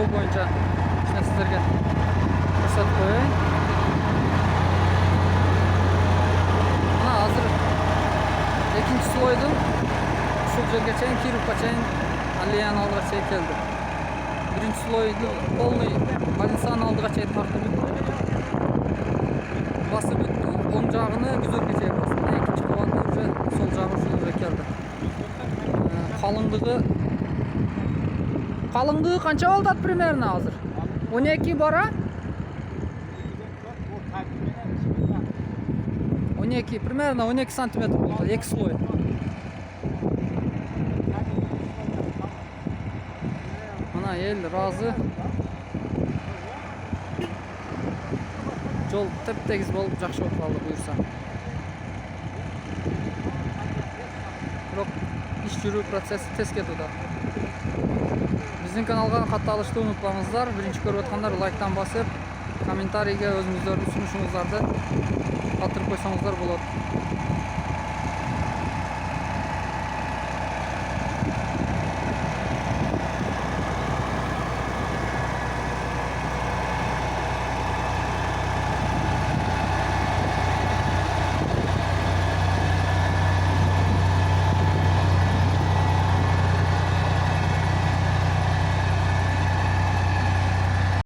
жол боюнча силерге көрсөтүп коеюн. Мына азыр экинчи слойдун ушул жерге чейин Кировка чейин аллеянын алдыга чейин келди. Биринчи слойду полный больницанын алдыга чейин тартып басып өттү. Оң жагыны күзөргө чейин басты. Экинчи кабатты уже сол жагы ушул жерге келди. Калыңдыгы канча болот примерно азыр? 12 бара? 12 примерно 12 сантиметр болот. 2 слой. Мына эл разы. Жол теп-тегиз болуп жакшы болуп калды буюрса. Бирок иш жүрүү процесси тез кетүүдө. Биздин каналга катталышты унутпаңыздар. Биринчи көрүп аткандар лайктан басып, комментарийге өзүңүздөрдүн сунушуңуздарды калтырып койсоңуздар болот.